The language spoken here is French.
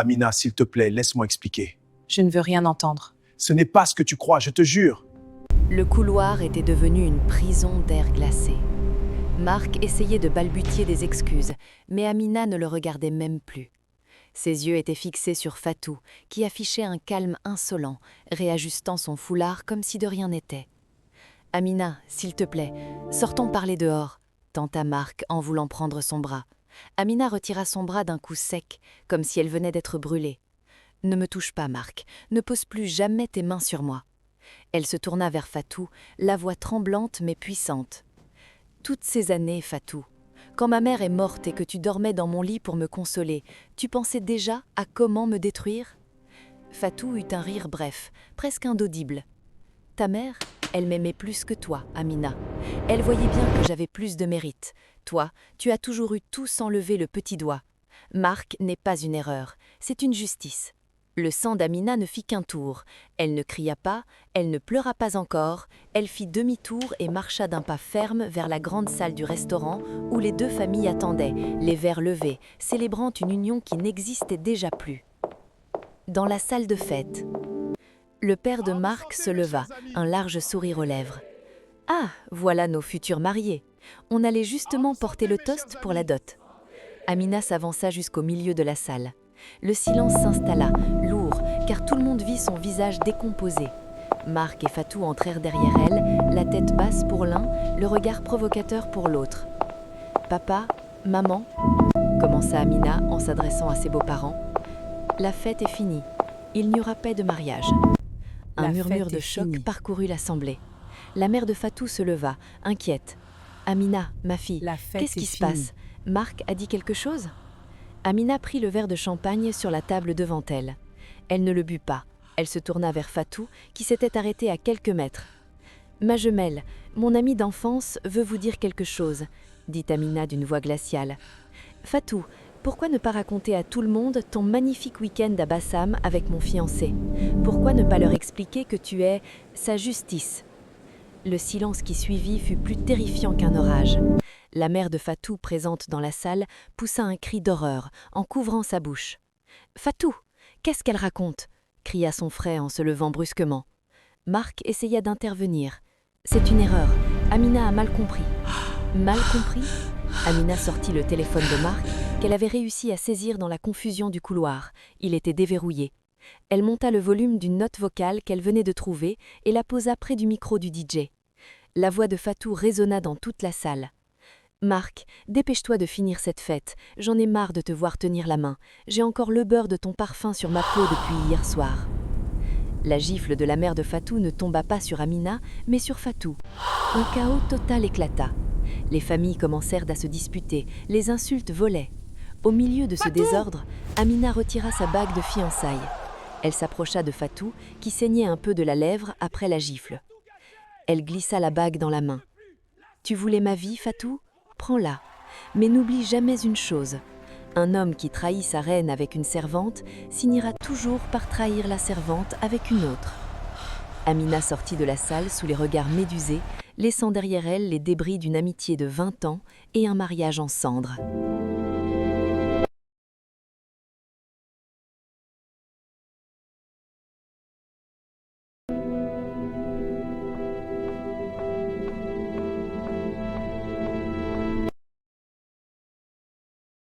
Amina, s'il te plaît, laisse-moi expliquer. Je ne veux rien entendre. Ce n'est pas ce que tu crois, je te jure. Le couloir était devenu une prison d'air glacé. Marc essayait de balbutier des excuses, mais Amina ne le regardait même plus. Ses yeux étaient fixés sur Fatou, qui affichait un calme insolent, réajustant son foulard comme si de rien n'était. « Amina, s'il te plaît, sortons parler dehors », tenta Marc en voulant prendre son bras. Amina retira son bras d'un coup sec, comme si elle venait d'être brûlée. « Ne me touche pas, Marc, ne pose plus jamais tes mains sur moi. » Elle se tourna vers Fatou, la voix tremblante mais puissante. « Toutes ces années, Fatou, quand ma mère est morte et que tu dormais dans mon lit pour me consoler, tu pensais déjà à comment me détruire ?» Fatou eut un rire bref, presque indaudible. « Ta mère, elle m'aimait plus que toi, Amina. Elle voyait bien que j'avais plus de mérite. Toi, tu as toujours eu tout sans lever le petit doigt. Marc n'est pas une erreur, c'est une justice. » Le sang d'Amina ne fit qu'un tour. Elle ne cria pas, elle ne pleura pas encore, elle fit demi-tour et marcha d'un pas ferme vers la grande salle du restaurant où les deux familles attendaient, les verres levés, célébrant une union qui n'existait déjà plus. Dans la salle de fête, le père de Marc se leva, un large sourire aux lèvres. « Ah, voilà nos futurs mariés. On allait justement porter le toast pour la dot. » Amina s'avança jusqu'au milieu de la salle. Le silence s'installa, lourd, car tout le monde vit son visage décomposé. Marc et Fatou entrèrent derrière elle, la tête basse pour l'un, le regard provocateur pour l'autre. « Papa, maman » commença Amina en s'adressant à ses beaux-parents. « La fête est finie. Il n'y aura pas de mariage. » Un murmure de choc parcourut l'assemblée. La mère de Fatou se leva, inquiète. « Amina, ma fille, qu'est-ce qui se passe? Marc a dit quelque chose ?» Amina prit le verre de champagne sur la table devant elle. Elle ne le but pas. Elle se tourna vers Fatou, qui s'était arrêtée à quelques mètres. « Ma jumelle, mon amie d'enfance veut vous dire quelque chose, » dit Amina d'une voix glaciale. « Fatou, pourquoi ne pas raconter à tout le monde ton magnifique week-end à Bassam avec mon fiancé? Pourquoi ne pas leur expliquer que tu es sa justice ?» Le silence qui suivit fut plus terrifiant qu'un orage. La mère de Fatou, présente dans la salle, poussa un cri d'horreur, en couvrant sa bouche. « Fatou, qu'est-ce qu'elle raconte ?» cria son frère en se levant brusquement. Marc essaya d'intervenir. « C'est une erreur. Amina a mal compris. » « Mal compris ?» Amina sortit le téléphone de Marc, qu'elle avait réussi à saisir dans la confusion du couloir. Il était déverrouillé. Elle monta le volume d'une note vocale qu'elle venait de trouver et la posa près du micro du DJ. La voix de Fatou résonna dans toute la salle. « Marc, dépêche-toi de finir cette fête. J'en ai marre de te voir tenir la main. J'ai encore le beurre de ton parfum sur ma peau depuis hier soir. » La gifle de la mère de Fatou ne tomba pas sur Amina, mais sur Fatou. Un chaos total éclata. Les familles commencèrent à se disputer, les insultes volaient. Au milieu de ce désordre, Amina retira sa bague de fiançailles. Elle s'approcha de Fatou, qui saignait un peu de la lèvre après la gifle. Elle glissa la bague dans la main. « Tu voulais ma vie, Fatou ? Prends-la. Mais n'oublie jamais une chose. Un homme qui trahit sa reine avec une servante finira toujours par trahir la servante avec une autre. » Amina sortit de la salle sous les regards médusés, laissant derrière elle les débris d'une amitié de 20 ans et un mariage en cendres.